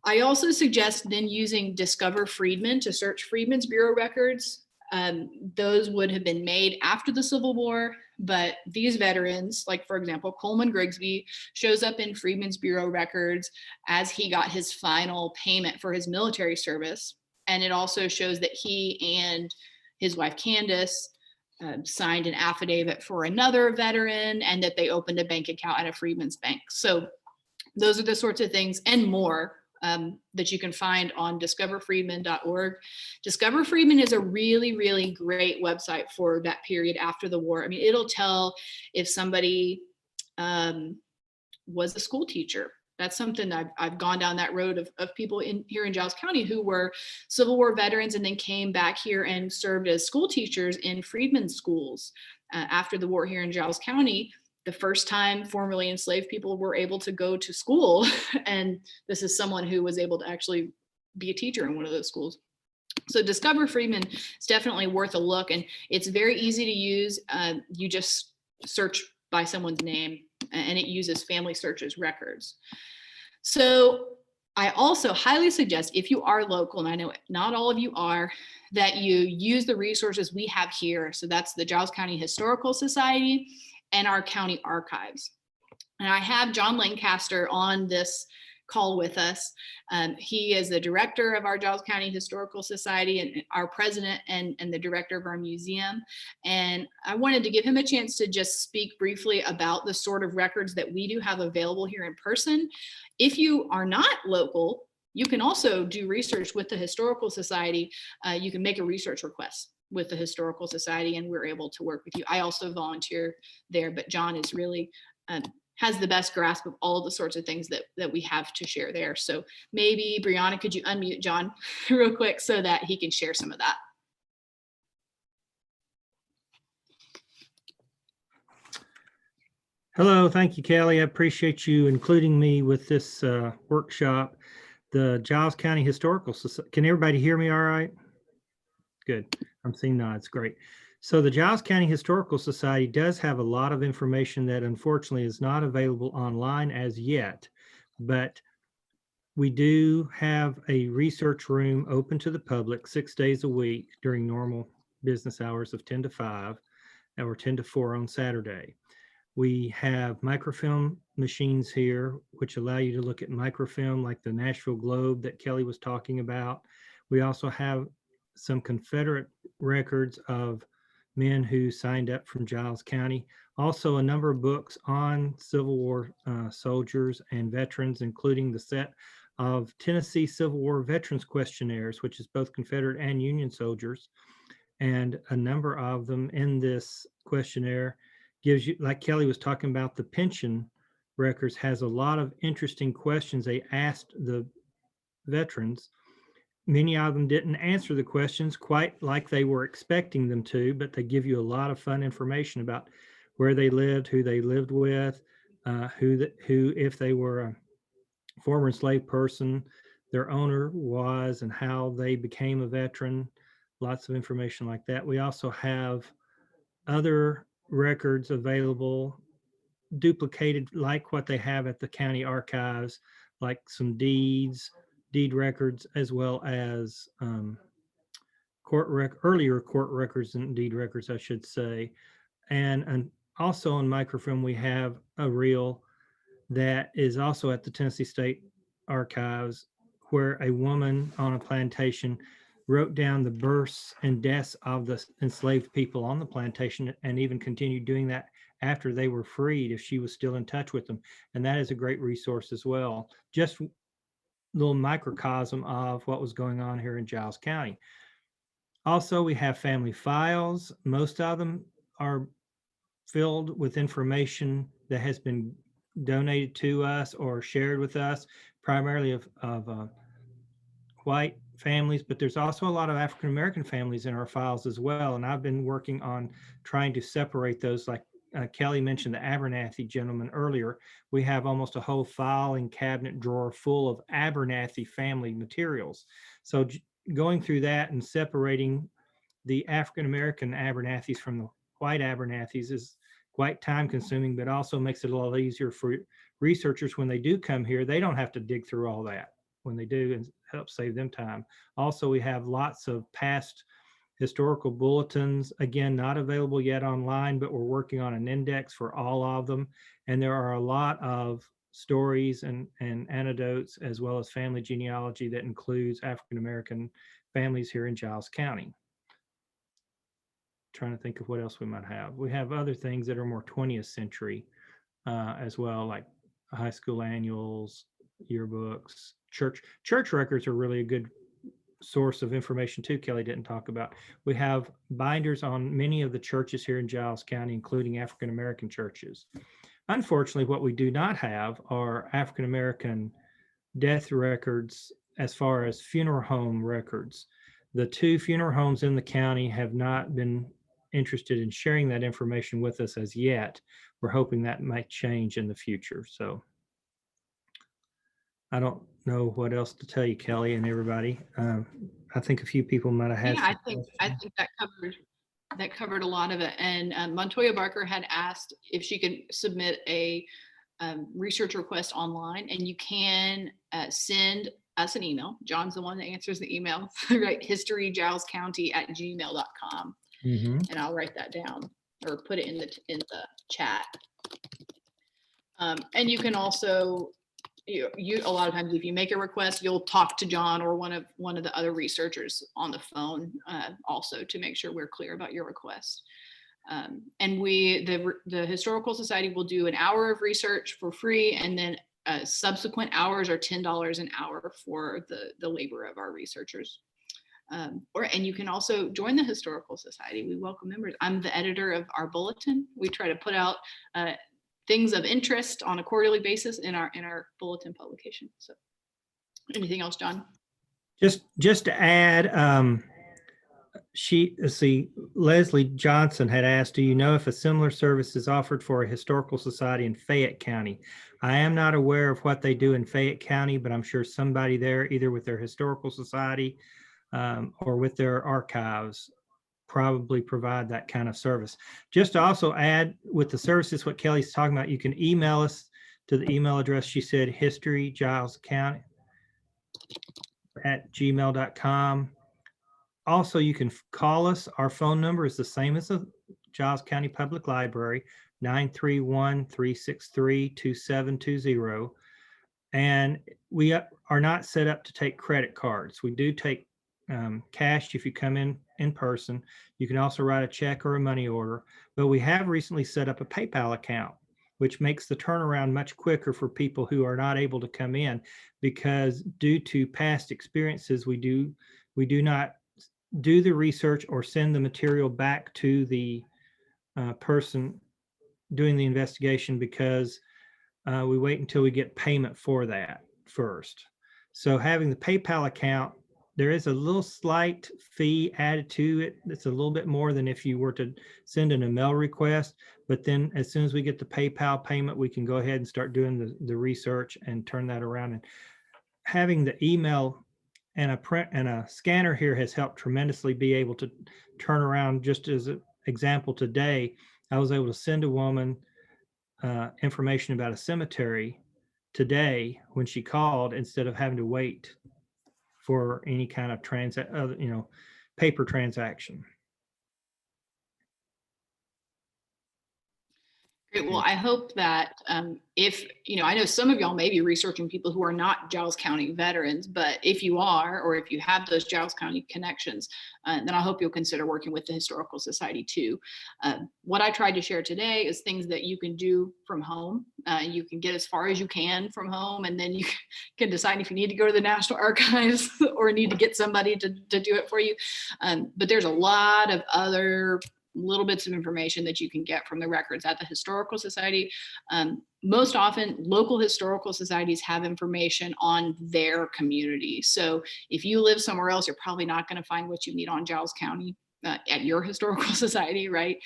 I also suggest then using Discover Freedmen to search Freedmen's Bureau records. Those would have been made after the Civil War, but these veterans, like for example, Coleman Grigsby, shows up in Freedmen's Bureau records as he got his final payment for his military service. And it also shows that he and his wife Candice signed an affidavit for another veteran, and that they opened a bank account at a Freedmen's Bank. So those are the sorts of things and more that you can find on discoverfreedmen.org. Discover Freedmen is a really, really great website for that period after the war. I mean, it'll tell if somebody was a school teacher. That's something I've gone down that road of people here in Giles County who were Civil War veterans and then came back here and served as school teachers in freedmen schools after the war here in Giles County. The first time formerly enslaved people were able to go to school. And this is someone who was able to actually be a teacher in one of those schools. So Discover Freeman is definitely worth a look, and it's very easy to use. You just search by someone's name, and it uses family searches records. So I also highly suggest, if you are local, and I know not all of you are, that you use the resources we have here. So that's the Giles County Historical Society and our county archives. And I have John Lancaster on this call with us. He is the director of our Giles County Historical Society and our president and the director of our museum. And I wanted to give him a chance to just speak briefly about the sort of records that we do have available here in person. If you are not local, you can also do research with the Historical Society. You can make a research request with the Historical Society, and we're able to work with you. I also volunteer there, but John is really has the best grasp of all of the sorts of things that we have to share there. So maybe, Brianna, could you unmute John real quick so that he can share some of that? Hello, thank you, Kelly. I appreciate you including me with this workshop. The Giles County Historical Society. Can everybody hear me all right? Good. I'm seeing nods. Great. So the Giles County Historical Society does have a lot of information that unfortunately is not available online as yet, but we do have a research room open to the public 6 days a week during normal business hours of 10 to 5 or 10 to 4 on Saturday. We have microfilm machines here, which allow you to look at microfilm like the Nashville Globe that Kelly was talking about. We also have some Confederate records of men who signed up from Giles County. Also a number of books on Civil War soldiers and veterans, including the set of Tennessee Civil War Veterans Questionnaires, which is both Confederate and Union soldiers. And a number of them in this questionnaire gives you, like Kelly was talking about, the pension records has a lot of interesting questions they asked the veterans. Many of them didn't answer the questions quite like they were expecting them to, but they give you a lot of fun information about where they lived, who they lived with, who, if they were a former enslaved person, their owner was, and how they became a veteran. Lots of information like that. We also have other records available, duplicated like what they have at the county archives, like some deed records, as well as earlier court records and deed records, I should say. And also on microfilm, we have a reel that is also at the Tennessee State Archives, where a woman on a plantation wrote down the births and deaths of the enslaved people on the plantation, and even continued doing that after they were freed if she was still in touch with them. And that is a great resource as well. Just a little microcosm of what was going on here in Giles County. Also, we have family files. Most of them are filled with information that has been donated to us or shared with us, primarily of white families, but there's also a lot of African American families in our files as well. And I've been working on trying to separate those, like Kelly mentioned the Abernathy gentleman earlier. We have almost a whole filing cabinet drawer full of Abernathy family materials. So going through that and separating the African American Abernathys from the white Abernathys is quite time consuming, but also makes it a lot easier for researchers when they do come here. They don't have to dig through all that when they do, and help save them time. Also, we have lots of past historical bulletins, again, not available yet online, but we're working on an index for all of them. And there are a lot of stories and anecdotes, as well as family genealogy that includes African American families here in Giles County. Trying to think of what else we might have. We have other things that are more 20th century as well, like high school annuals, yearbooks, church records are really a good source of information too. Kelly didn't talk about. We have binders on many of the churches here in Giles County, including African American churches. Unfortunately, what we do not have are African American death records as far as funeral home records. The 2 funeral homes in the county have not been interested in sharing that information with us as yet. We're hoping that might change in the future. So I don't know what else to tell you, Kelly and everybody. I think a few people might have had. Yeah, I some think questions. that covered a lot of it. And Montoya Barker had asked if she could submit a research request online, and you can send us an email. John's the one that answers the email, right? historygilescounty@gmail.com. Mhm. And I'll write that down or put it in the chat. And you can also, you a lot of times if you make a request, you'll talk to John or one of the other researchers on the phone also to make sure we're clear about your request. And the Historical Society will do an hour of research for free, and then subsequent hours are $10 an hour for the labor of our researchers. And you can also join the Historical Society. We welcome members. I'm the editor of our bulletin. We try to put out things of interest on a quarterly basis in our bulletin publication. So anything else, John? Just to add, Leslie Johnson had asked, do you know if a similar service is offered for a historical society in Fayette County? I am not aware of what they do in Fayette County, but I'm sure somebody there, either with their historical society or with their archives, probably provide that kind of service. Just to also add with the services, what Kelly's talking about, you can email us to the email address she said, historygilescounty@gmail.com. Also, you can call us. Our phone number is the same as the Giles County Public Library, 931-363-2720. And we are not set up to take credit cards. We do take cash if you come in person. You can also write a check or a money order, but we have recently set up a PayPal account, which makes the turnaround much quicker for people who are not able to come in, because due to past experiences, we do not do the research or send the material back to the person doing the investigation, because we wait until we get payment for that first. So having the PayPal account, there is a little slight fee added to it. It's a little bit more than if you were to send an email request. But then as soon as we get the PayPal payment, we can go ahead and start doing the research and turn that around. And having the email and a print and a scanner here has helped tremendously be able to turn around. Just as an example, today, I was able to send a woman information about a cemetery today when she called, instead of having to wait for any kind of paper transaction. Great. Well, I hope that if, I know some of y'all may be researching people who are not Giles County veterans, but if you are, or if you have those Giles County connections, then I hope you'll consider working with the Historical Society too. What I tried to share today is things that you can do from home. You can get as far as you can from home, and then you can decide if you need to go to the National Archives or need to get somebody to do it for you. But there's a lot of other little bits of information that you can get from the records at the Historical Society. Most often, local historical societies have information on their community. So if you live somewhere else, you're probably not going to find what you need on Giles County at your historical society, right?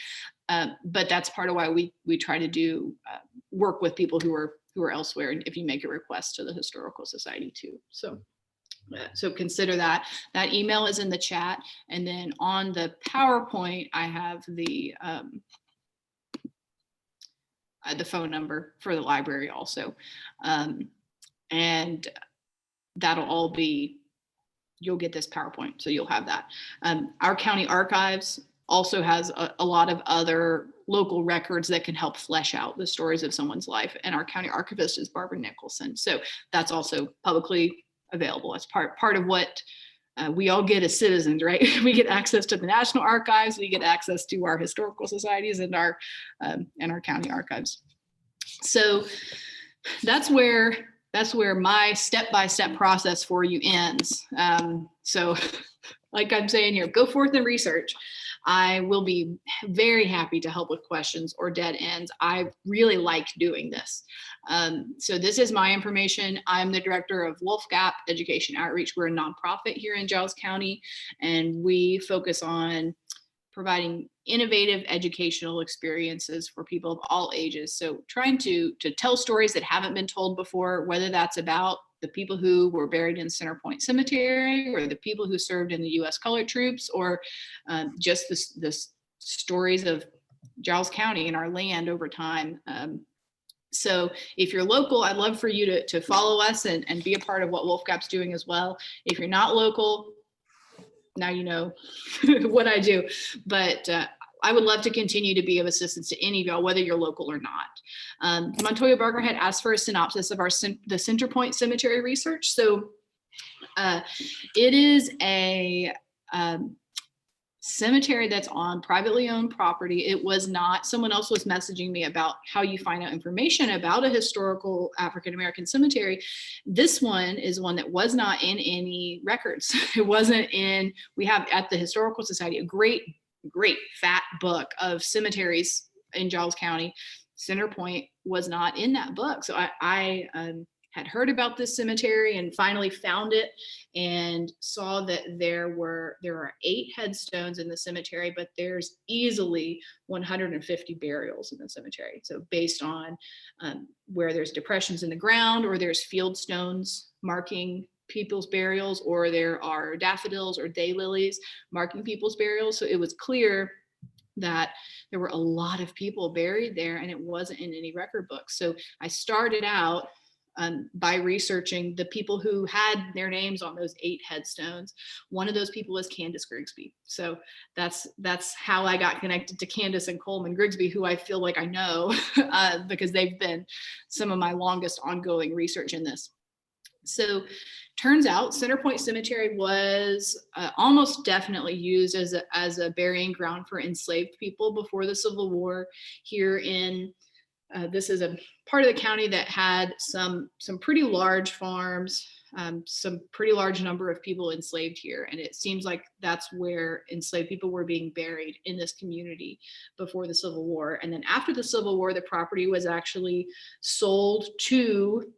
But that's part of why we try to do work with people who are elsewhere, and if you make a request to the Historical Society too. So consider that. That email is in the chat. And then on the PowerPoint, I have the phone number for the library also. And that'll all be, you'll get this PowerPoint, so you'll have that. Our county archives also has a lot of other local records that can help flesh out the stories of someone's life. And our county archivist is Barbara Nicholson. So that's also publicly available. It's part of what we all get as citizens, right? We get access to the National Archives, we get access to our historical societies and our county archives. So that's where my step-by-step process for you ends. So like I'm saying here, go forth and research. I will be very happy to help with questions or dead ends. I really like doing this. So this is my information. I'm the director of Wolfgap Education Outreach. We're a nonprofit here in Giles County, and we focus on providing innovative educational experiences for people of all ages. So trying to tell stories that haven't been told before, whether that's about the people who were buried in Center Point Cemetery, or the people who served in the U.S. Colored Troops, or just the stories of Giles County and our land over time. So if you're local, I'd love for you to follow us and be a part of what Wolfgap's doing as well. If you're not local, now you know what I do, but I would love to continue to be of assistance to any of y'all, whether you're local or not. Montoya Barker had asked for a synopsis of the Center Point Cemetery research. So it is a cemetery that's on privately owned property. It was not, someone else was messaging me about how you find out information about a historical African-American cemetery. This one is one that was not in any records. It wasn't in, we have at the Historical Society, a great fat book of cemeteries in Giles County. Center Point was not in that book. So I had heard about this cemetery and finally found it and saw that there are 8 headstones in the cemetery, but there's easily 150 burials in the cemetery. So based on where there's depressions in the ground, or there's field stones marking people's burials, or there are daffodils or daylilies marking people's burials. So it was clear that there were a lot of people buried there, and it wasn't in any record books. So I started out by researching the people who had their names on those 8 headstones. One of those people is Candice Grigsby. So that's how I got connected to Candice and Coleman Grigsby, who I feel like I know because they've been some of my longest ongoing research in this. So turns out Center Point Cemetery was almost definitely used as a burying ground for enslaved people before the Civil War here in this is a part of the county that had some pretty large farms, some pretty large number of people enslaved here. And it seems like that's where enslaved people were being buried, in this community before the Civil War. And then after the Civil War, the property was actually sold to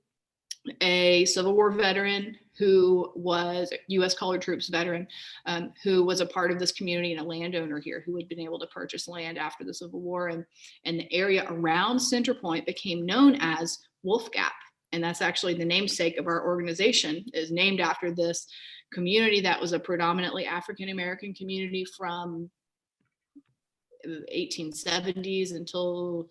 a Civil War veteran who was a U.S. Colored Troops veteran, who was a part of this community and a landowner here who had been able to purchase land after the Civil War. And the area around Center Point became known as Wolfgap. And that's actually the namesake of our organization, is named after this community that was a predominantly African-American community from the 1870s until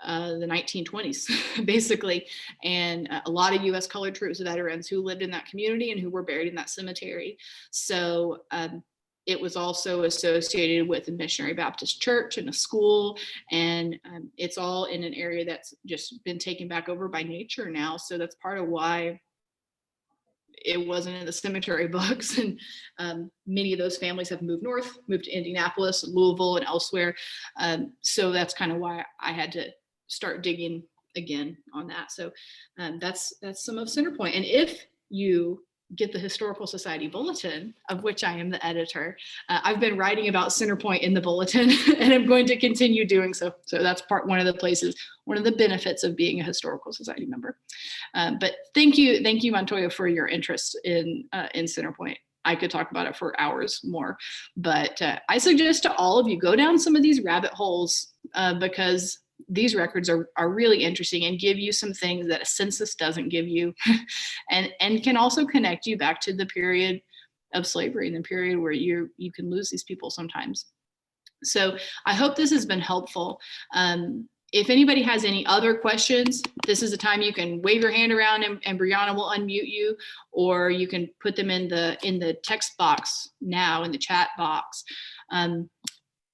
the 1920s, basically. And a lot of U.S. Colored Troops veterans who lived in that community and who were buried in that cemetery. So it was also associated with a missionary Baptist church and a school. And it's all in an area that's just been taken back over by nature now. So that's part of why it wasn't in the cemetery books. And many of those families have moved north, moved to Indianapolis, Louisville, and elsewhere. So that's kind of why I had to start digging again on that. So that's some of Center Point. And if you get the Historical Society Bulletin, of which I am the editor, I've been writing about Center Point in the Bulletin, and I'm going to continue doing so. So that's one of the benefits of being a Historical Society member. But thank you, Montoya, for your interest in Center Point. I could talk about it for hours more, but I suggest to all of you, go down some of these rabbit holes because these records are really interesting and give you some things that a census doesn't give you, and can also connect you back to the period of slavery and the period where you can lose these people sometimes. So I hope this has been helpful. If anybody has any other questions, this is a time you can wave your hand around and Brianna will unmute you, or you can put them in the text box now, in the chat box.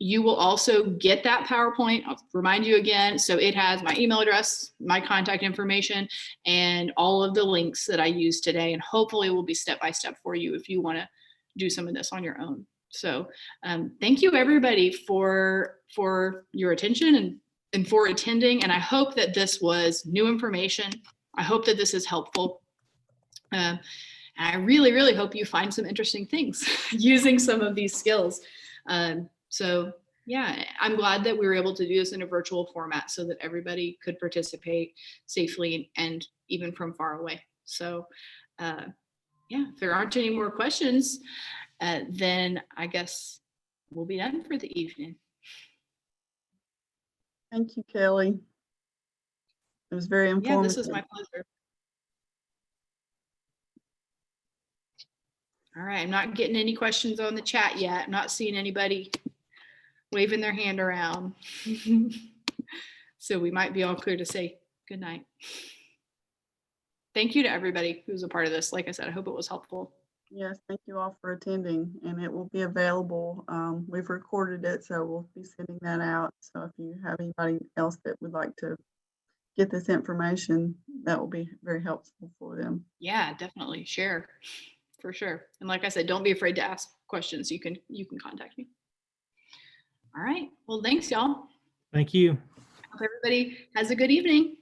You will also get that PowerPoint. I'll remind you again. So it has my email address, my contact information, and all of the links that I used today. And hopefully it will be step-by-step for you if you want to do some of this on your own. So thank you, everybody, for your attention and for attending. And I hope that this was new information. I hope that this is helpful. And I really, really hope you find some interesting things using some of these skills. So yeah, I'm glad that we were able to do this in a virtual format so that everybody could participate safely and even from far away. So yeah, if there aren't any more questions, then I guess we'll be done for the evening. Thank you, Kelly. It was very informative. Yeah, this was my pleasure. All right, I'm not getting any questions on the chat yet. I'm not seeing anybody waving their hand around. So we might be all clear to say good night. Thank you to everybody who's a part of this. Like I said, I hope it was helpful. Yes, thank you all for attending, and it will be available. We've recorded it, so we'll be sending that out. So if you have anybody else that would like to get this information, that will be very helpful for them. Yeah, definitely share for sure. And like I said, don't be afraid to ask questions. You can contact me. All right. Well, thanks y'all. Thank you. Hope everybody has a good evening.